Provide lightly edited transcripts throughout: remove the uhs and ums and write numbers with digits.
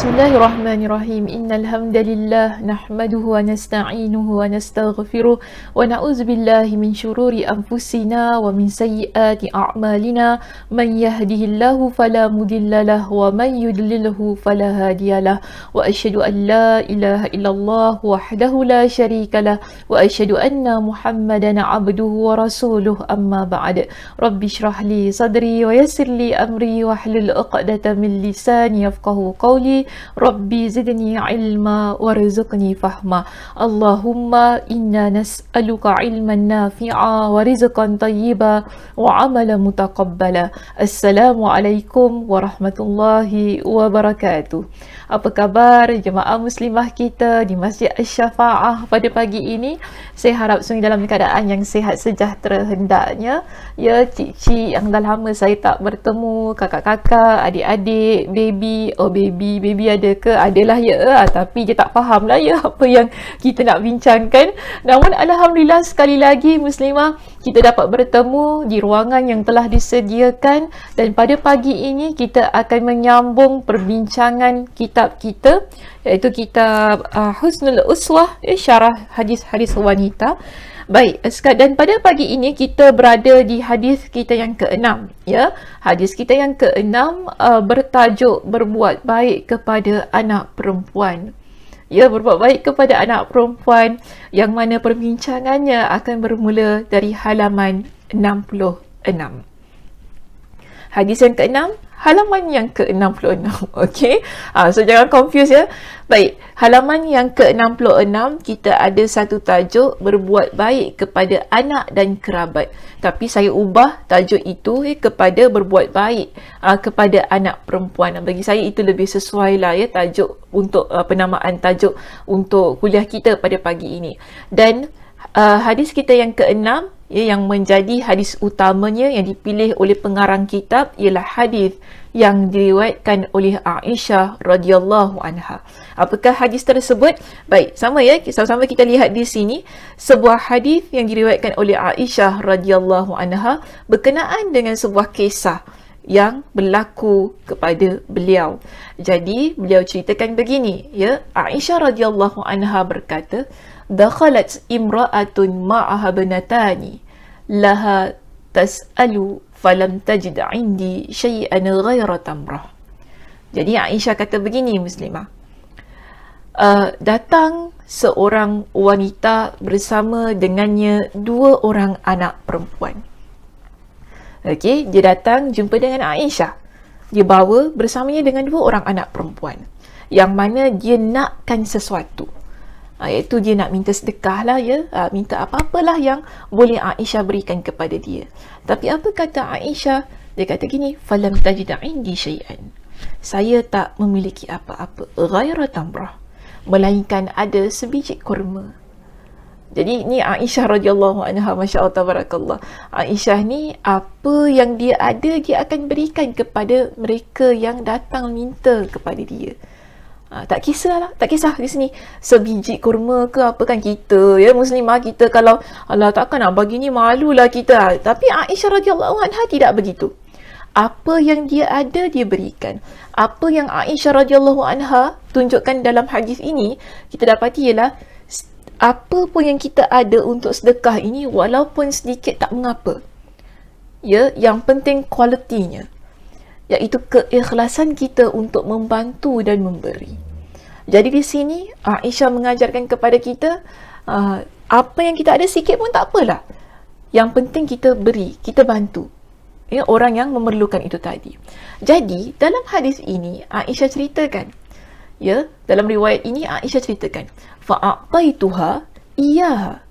Bismillahirrahmanirrahim. Innal hamdalillah nahmaduhu wa nasta'inuhu wa nastaghfiruh wa na'udzu billahi min shururi anfusina wa min sayyiati a'malina. Man yahdihillahu fala mudhillalah wa man yudlilhu fala hadiyalah. Wa asyhadu an la ilaha illallah wahdahu la syarikalah wa asyhadu anna Muhammadan 'abduhu wa rasuluh. Amma ba'd. Rabbi shrah li sadri wa yassir li amri wahlul 'uqdatam min lisani yafqahu qawli. Rabbi zidni ilma warzuqni fahma. Allahumma inna nas'aluka ilman nafi'a wa rizqan tayyiba wa amalan mutaqabbala. Assalamualaikum warahmatullahi wabarakatuh. Apa khabar jemaah muslimah kita di Masjid Asy-Syafa'ah pada pagi ini? Saya harap semua dalam keadaan yang sihat sejahtera hendaknya. Ya, cik-cik yang dah lama saya tak bertemu, kakak-kakak, adik-adik, baby ada ke? Adalah ya, tapi dia tak faham lah ya apa yang kita nak bincangkan. Namun alhamdulillah sekali lagi muslimah kita dapat bertemu di ruangan yang telah disediakan, dan pada pagi ini kita akan menyambung perbincangan kitab kita, iaitu kitab Husnul Uswah, syarah hadis-hadis wanita. Baik, dan pada pagi ini kita berada di hadis kita yang ke-6, ya. Hadis kita yang ke-6 bertajuk berbuat baik kepada anak perempuan. Ya, berbuat baik kepada anak perempuan, yang mana perbincangannya akan bermula dari halaman 66. Hadis yang ke-6, halaman yang ke-66. Okey. So jangan confuse ya. Baik, halaman yang ke-66 kita ada satu tajuk berbuat baik kepada anak dan kerabat. Tapi saya ubah tajuk itu kepada berbuat baik kepada anak perempuan. Bagi saya itu lebih sesuai lah ya, tajuk untuk penamaan tajuk untuk kuliah kita pada pagi ini. Dan hadis kita yang ke-6 ya, yang menjadi hadis utamanya yang dipilih oleh pengarang kitab ialah hadis yang diriwayatkan oleh Aisyah radhiyallahu anha. Apakah hadis tersebut? Baik, sama ya, sama-sama kita lihat di sini sebuah hadis yang diriwayatkan oleh Aisyah radhiyallahu anha berkenaan dengan sebuah kisah yang berlaku kepada beliau. Jadi beliau ceritakan begini ya, Aisyah radhiyallahu anha berkata, dakhalat imra'atun ma'aha banatani laha tas'alu falam tajid 'indi syai'an ghaira tamrah. Jadi Aisyah kata begini muslimah, datang seorang wanita bersama dengannya dua orang anak perempuan. Okey, dia datang jumpa dengan Aisyah. Dia bawa bersamanya dengan dua orang anak perempuan, yang mana dia nakkan sesuatu. Iaitu dia nak minta sedekah lah ya, minta apa-apalah yang boleh Aisyah berikan kepada dia. Tapi apa kata Aisyah? Dia kata gini, falam tajid 'indi syai'an. Saya tak memiliki apa-apa, ghaira tamrah, melainkan ada sebiji kurma. Jadi ni Aisyah radhiyallahu anha, masya-Allah tabarakallah. Aisyah ni apa yang dia ada dia akan berikan kepada mereka yang datang minta kepada dia. Tak kisah di sini sebiji kurma ke apa, kan kita ya muslimah, kita kalau Allah takkan nak bagi ni, malulah kita. Tapi Aisyah radhiyallahu anha tidak begitu. Apa yang dia ada dia berikan. Apa yang Aisyah radhiyallahu anha tunjukkan dalam hadis ini kita dapati ialah apa pun yang kita ada untuk sedekah ini, walaupun sedikit tak mengapa. Ya, yang penting kualitinya, iaitu keikhlasan kita untuk membantu dan memberi. Jadi di sini Aisyah mengajarkan kepada kita, apa yang kita ada sikit pun tak apalah. Yang penting kita beri, kita bantu ya orang yang memerlukan itu tadi. Jadi dalam hadis ini Aisyah ceritakan, ya, dalam riwayat ini Aisyah ceritakan, fa'ataituha iyyaha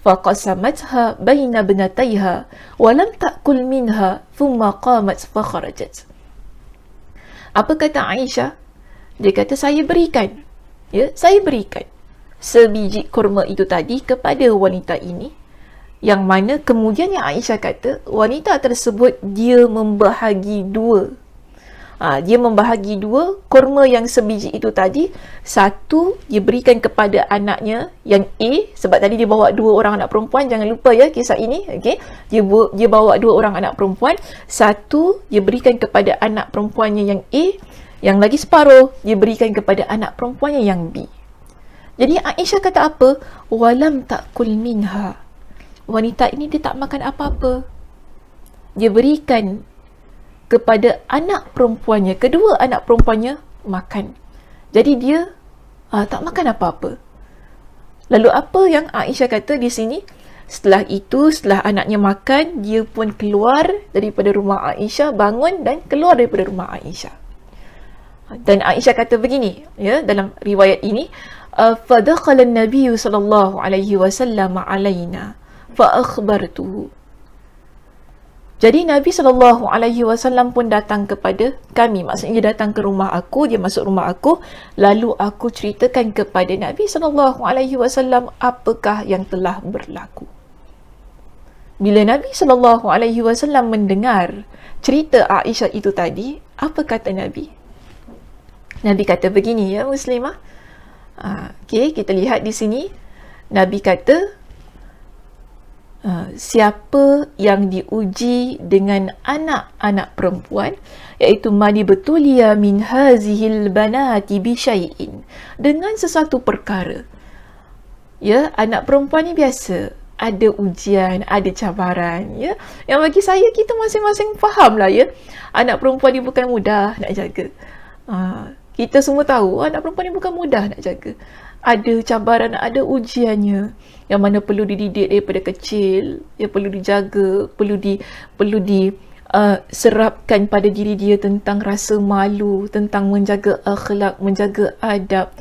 faqasamatha baina binatayha wa lam ta'kul minha thumma qamat fa kharajat. Apa kata Aisyah? Dia kata saya berikan sebiji kurma itu tadi kepada wanita ini, yang mana kemudian yang Aisyah kata wanita tersebut dia membahagi dua. Dia membahagi dua kurma yang sebiji itu tadi. Satu dia berikan kepada anaknya yang A, sebab tadi dia bawa dua orang anak perempuan, jangan lupa ya kisah ini. Okay? Dia bawa dua orang anak perempuan. Satu dia berikan kepada anak perempuannya yang A, Yang lagi separuh dia berikan kepada anak perempuannya yang B. Jadi Aisyah kata apa? Walam takul minha. Wanita ini dia tak makan apa-apa. Dia berikan kepada anak perempuannya, kedua anak perempuannya makan. Jadi dia tak makan apa-apa. Lalu apa yang Aisyah kata di sini? Setelah itu, setelah anaknya makan, dia pun keluar daripada rumah Aisyah, bangun dan keluar daripada rumah Aisyah. Dan Aisyah kata begini, ya, dalam riwayat ini, فَدَخَلَ النَّبِيُّ صَلَى اللَّهُ عَلَيْهِ وَسَلَّمَ عَلَيْنَا فَأَخْبَرْتُهُ. Jadi Nabi SAW pun datang kepada kami. Maksudnya dia datang ke rumah aku, dia masuk rumah aku, lalu aku ceritakan kepada Nabi SAW apakah yang telah berlaku. Bila Nabi SAW mendengar cerita Aisyah itu tadi, apa kata Nabi? Nabi kata begini, ya Muslimah. Okay, kita lihat di sini. Nabi kata, siapa yang diuji dengan anak-anak perempuan, iaitu mani betulia min hazihil banati bi syai'in, dengan sesuatu perkara. Ya, anak perempuan ni biasa ada ujian, ada cabaran, ya. Yang bagi saya, kita masing-masing faham lah, ya. Anak perempuan ni bukan mudah nak jaga. Kita semua tahu anak perempuan ni bukan mudah nak jaga. Ada cabaran, ada ujiannya, yang mana perlu dididik daripada kecil, ya, perlu dijaga, perlu serapkan pada diri dia tentang rasa malu, tentang menjaga akhlak, menjaga adab.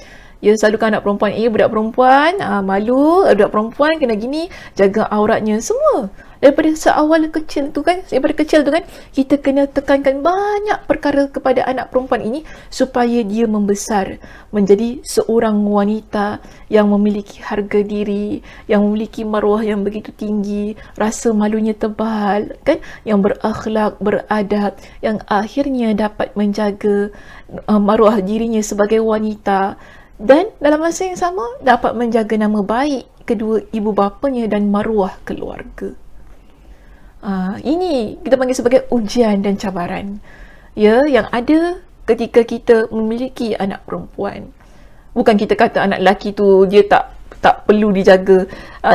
Ya, selalukan anak perempuan, budak perempuan, malu, budak perempuan kena gini, jaga auratnya, semua. Daripada kecil tu kan, kita kena tekankan banyak perkara kepada anak perempuan ini supaya dia membesar menjadi seorang wanita yang memiliki harga diri, yang memiliki maruah yang begitu tinggi, rasa malunya tebal, kan, yang berakhlak, beradab, yang akhirnya dapat menjaga maruah dirinya sebagai wanita, dan dalam masa yang sama dapat menjaga nama baik kedua ibu bapanya dan maruah keluarga. Ini kita panggil sebagai ujian dan cabaran, ya, yang ada ketika kita memiliki anak perempuan. Bukan kita kata anak lelaki tu dia tak perlu dijaga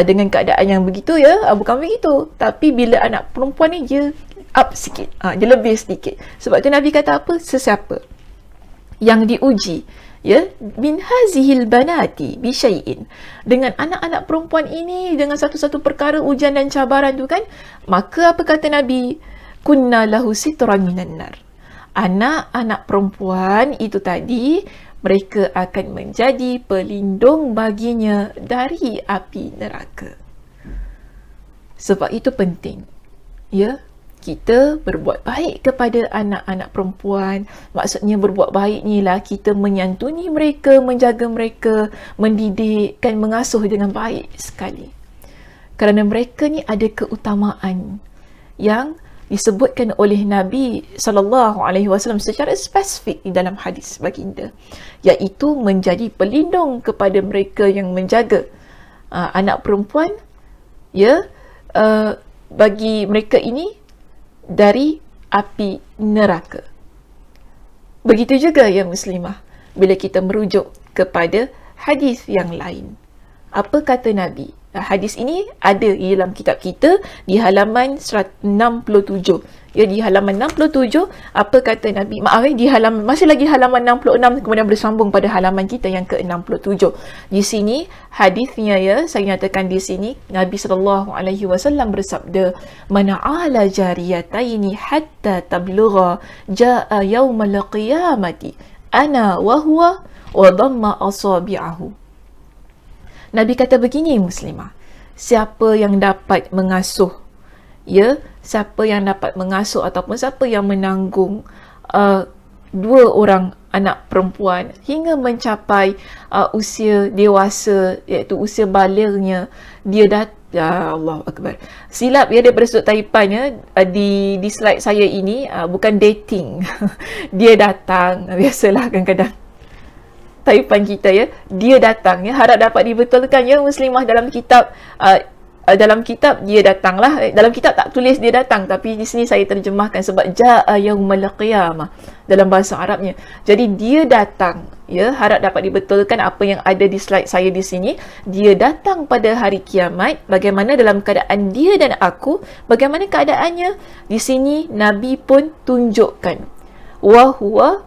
dengan keadaan yang begitu, ya, bukan begitu. Tapi bila anak perempuan ni dia up sikit, dia lebih sedikit. Sebab tu Nabi kata apa? Sesiapa yang diuji, ya, min hazihil banati bi syai'in, dengan anak-anak perempuan ini dengan satu-satu perkara ujian dan cabaran tu kan, maka apa kata Nabi? Kunna lahu sitran minan nar. Anak-anak perempuan itu tadi, mereka akan menjadi pelindung baginya dari api neraka. Sebab itu penting, ya, kita berbuat baik kepada anak-anak perempuan. Maksudnya berbuat baik ni lah kita menyantuni mereka, menjaga mereka, mendidik, kan, mengasuh dengan baik sekali. Kerana mereka ni ada keutamaan yang disebutkan oleh Nabi SAW secara spesifik di dalam hadis baginda, iaitu menjadi pelindung kepada mereka yang menjaga anak perempuan, ya, bagi mereka ini dari api neraka. Begitu juga, ya Muslimah, bila kita merujuk kepada hadis yang lain. Apa kata Nabi? Hadis ini ada di dalam kitab kita di halaman 67. Ya, di halaman 67, apa kata Nabi? Di halaman, masih lagi halaman 66, kemudian bersambung pada halaman kita yang ke-67. Di sini hadisnya, ya, saya nyatakan di sini Nabi SAW bersabda, "Man 'ala jariyataini hatta tablugha jaa yaumal qiyamati ana wa huwa wa dhamma asabi'ahu." Nabi kata begini, Muslimah, siapa yang dapat mengasuh, ya, siapa yang dapat mengasuh ataupun siapa yang menanggung dua orang anak perempuan hingga mencapai usia dewasa, iaitu usia balignya, dia ya Allah Akbar. Silap, ya, daripada sudut Taipan, ya, di slide saya ini bukan dating. Dia datang, biasalah kadang-kadang Taipan kita, ya, dia datang, ya, harap dapat dibetulkan, ya Muslimah, dalam kitab dalam kitab dia datanglah, dalam kitab tak tulis dia datang, tapi di sini saya terjemahkan sebab jaa yaumal qiyamah dalam bahasa Arabnya. Jadi dia datang, ya, harap dapat dibetulkan apa yang ada di slide saya di sini. Dia datang pada hari kiamat. Bagaimana dalam keadaan dia dan aku, bagaimana keadaannya? Di sini Nabi pun tunjukkan wa huwa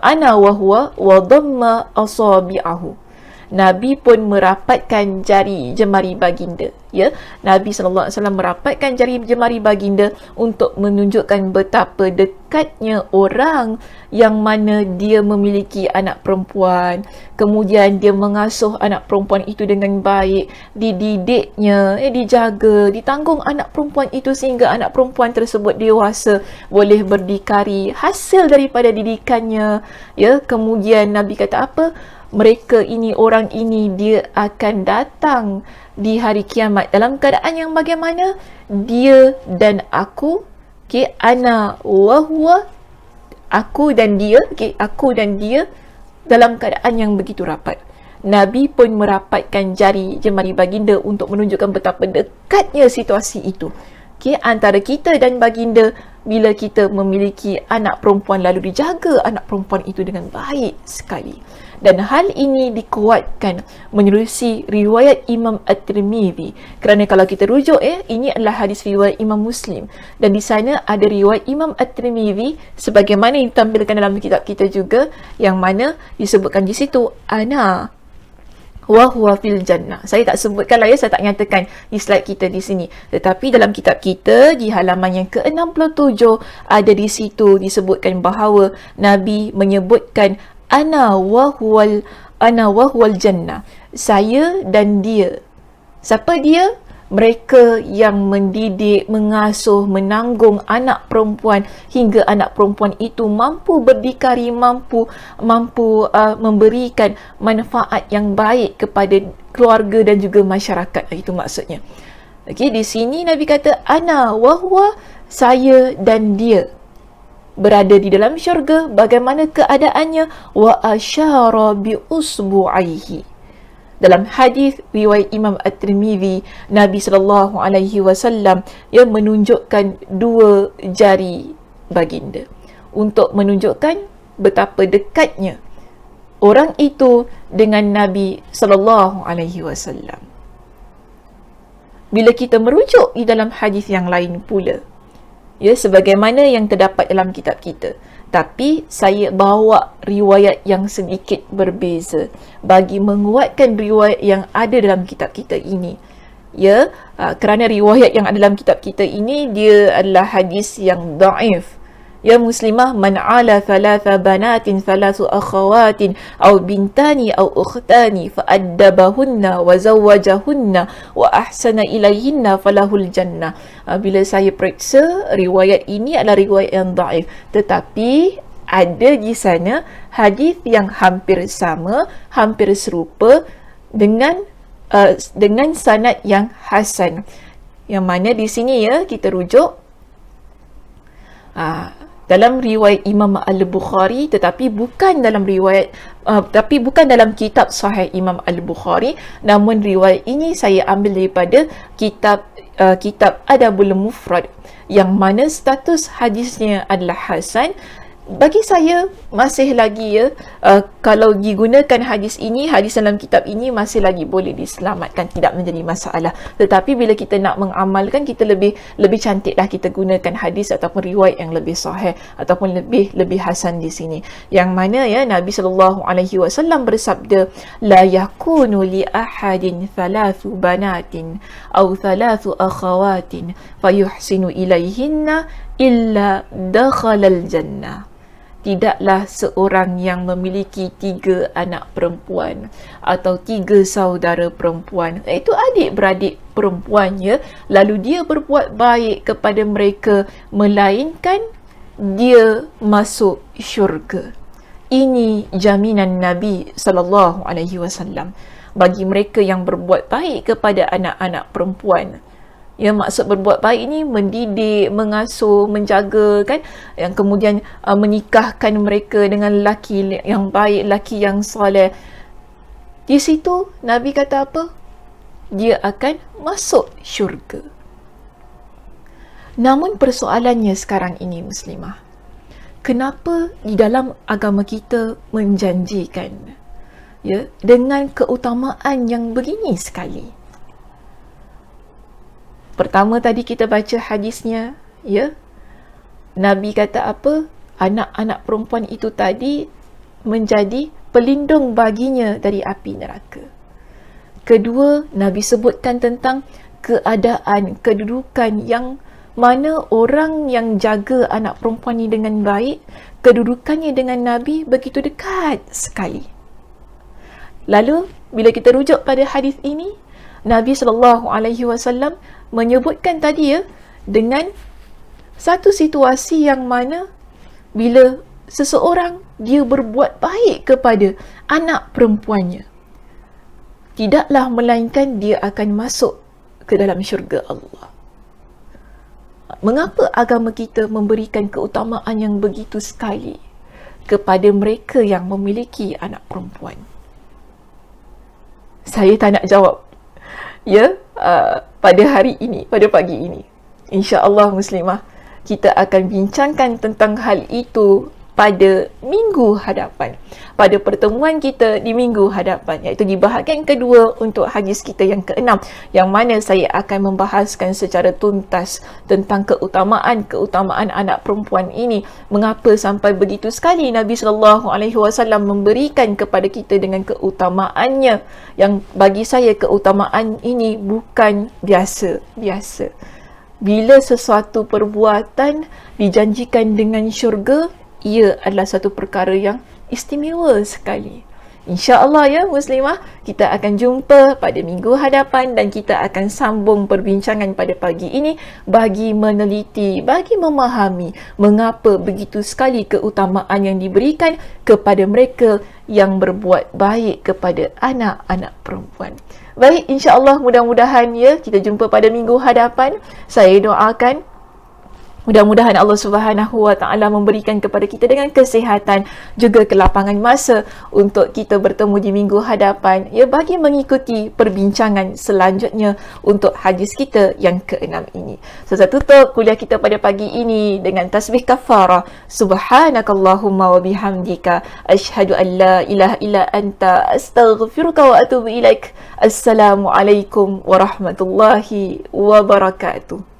ana wa huwa wa dhamma asabi'ahu. Nabi pun merapatkan jari jemari baginda, ya. Nabi SAW merapatkan jari jemari baginda untuk menunjukkan betapa dekatnya orang yang mana dia memiliki anak perempuan, kemudian dia mengasuh anak perempuan itu dengan baik, dididiknya, dijaga, ditanggung anak perempuan itu sehingga anak perempuan tersebut dewasa, boleh berdikari hasil daripada didikannya, ya. Kemudian Nabi kata apa? Mereka ini, orang ini, dia akan datang di hari kiamat dalam keadaan yang bagaimana? Dia dan aku, okay, ana wa huwa, aku dan dia, okay, aku dan dia dalam keadaan yang begitu rapat. Nabi pun merapatkan jari jemari baginda untuk menunjukkan betapa dekatnya situasi itu, okay, antara kita dan baginda bila kita memiliki anak perempuan lalu dijaga anak perempuan itu dengan baik sekali. Dan hal ini dikuatkan menerusi riwayat Imam At-Tirmidzi. Kerana kalau kita rujuk, ini adalah hadis riwayat Imam Muslim. Dan di sana ada riwayat Imam At-Tirmidzi sebagaimana yang ditampilkan dalam kitab kita juga, yang mana disebutkan di situ ana wa huwa fil jannah. Saya tak sebutkan lah, ya, saya tak nyatakan di slide kita di sini. Tetapi dalam kitab kita di halaman yang ke-67 ada di situ disebutkan bahawa Nabi menyebutkan ana wa huwal jannah. Saya dan dia. Siapa dia? Mereka yang mendidik, mengasuh, menanggung anak perempuan hingga anak perempuan itu mampu berdikari, mampu memberikan manfaat yang baik kepada keluarga dan juga masyarakat. Itu maksudnya. Okey, di sini Nabi kata ana wa huwa, saya dan dia berada di dalam syurga. Bagaimana keadaannya? Wa asyara bi usbu'aihi. Dalam hadis riwayat Imam At-Tirmidzi, Nabi SAW yang menunjukkan dua jari baginda untuk menunjukkan betapa dekatnya orang itu dengan Nabi SAW. Bila kita merujuk di dalam hadis yang lain pula, ya, sebagaimana yang terdapat dalam kitab kita, tapi saya bawa riwayat yang sedikit berbeza bagi menguatkan riwayat yang ada dalam kitab kita ini, ya. Kerana riwayat yang ada dalam kitab kita ini dia adalah hadis yang dhaif. Ya muslimah, man ala thalatha banatin thalathu akhawatin aw bintani aw ukhtani fa addabahunna wa zawwajahunna wa ahsana ilayhinna falahul jannah. Bila saya periksa, riwayat ini adalah riwayat yang dhaif, tetapi ada di sana hadis yang hampir sama, hampir serupa dengan sanad yang hasan. Yang mana di sini, ya, kita rujuk dalam riwayat Imam Al-Bukhari, tetapi bukan dalam kitab Sahih Imam Al-Bukhari, namun riwayat ini saya ambil daripada kitab Adabul Mufrad, yang mana status hadisnya adalah hasan. Bagi saya masih lagi, ya, kalau digunakan hadis ini, hadis dalam kitab ini masih lagi boleh diselamatkan, tidak menjadi masalah. Tetapi bila kita nak mengamalkan, kita lebih cantiklah kita gunakan hadis ataupun riwayat yang lebih sahih ataupun lebih hasan di sini. Yang mana, ya, Nabi SAW bersabda, la yakunu li ahadin thalathu banatin aw thalathu akhawatin fayuhsinu ilayhinna illa dakhalal jannah. Tidaklah seorang yang memiliki 3 anak perempuan atau 3 saudara perempuan, iaitu adik-beradik perempuannya, lalu dia berbuat baik kepada mereka, melainkan dia masuk syurga. Ini jaminan Nabi SAW bagi mereka yang berbuat baik kepada anak-anak perempuan. Ya, maksud berbuat baik ini mendidik, mengasuh, menjaga, kan, yang kemudian menikahkan mereka dengan lelaki yang baik, lelaki yang soleh. Di situ Nabi kata apa? dia akan masuk syurga. Namun persoalannya sekarang ini muslimah, kenapa di dalam agama kita menjanjikan dengan keutamaan yang begini sekali? Pertama tadi kita baca hadisnya, Nabi kata apa? Anak-anak perempuan itu tadi menjadi pelindung baginya dari api neraka. Kedua, Nabi sebutkan tentang keadaan, kedudukan yang mana orang yang jaga anak perempuan ini dengan baik, kedudukannya dengan Nabi begitu dekat sekali. Lalu, bila kita rujuk pada hadis ini, Nabi SAW menyebutkan tadi dengan satu situasi yang mana bila seseorang dia berbuat baik kepada anak perempuannya, tidaklah melainkan dia akan masuk ke dalam syurga Allah. Mengapa agama kita memberikan keutamaan yang begitu sekali kepada mereka yang memiliki anak perempuan? Saya tak nak jawab pada hari ini, pada pagi ini. InsyaAllah muslimah, kita akan bincangkan tentang hal itu pada minggu hadapan, pada pertemuan kita di minggu hadapan, iaitu di bahagian kedua untuk hadis kita yang ke-6, yang mana saya akan membahaskan secara tuntas tentang keutamaan anak perempuan ini. Mengapa sampai begitu sekali Nabi SAW memberikan kepada kita dengan keutamaannya, yang bagi saya keutamaan ini bukan biasa-biasa. Bila sesuatu perbuatan dijanjikan dengan syurga, ia adalah satu perkara yang istimewa sekali. InsyaAllah muslimah, kita akan jumpa pada minggu hadapan dan kita akan sambung perbincangan pada pagi ini bagi meneliti, bagi memahami mengapa begitu sekali keutamaan yang diberikan kepada mereka yang berbuat baik kepada anak-anak perempuan. Baik, insyaAllah mudah-mudahan kita jumpa pada minggu hadapan. Saya doakan mudah-mudahan Allah Subhanahu Wa Taala memberikan kepada kita dengan kesihatan, juga kelapangan masa untuk kita bertemu di minggu hadapan bagi mengikuti perbincangan selanjutnya untuk hadis kita yang ke-6 ini. Saya tutup kuliah kita pada pagi ini dengan tasbih kafarah. Subhanakallahumma wa bihamdika asyhadu an la ilaha illa anta astaghfiruka wa atubu ilaik. Assalamualaikum warahmatullahi wabarakatuh.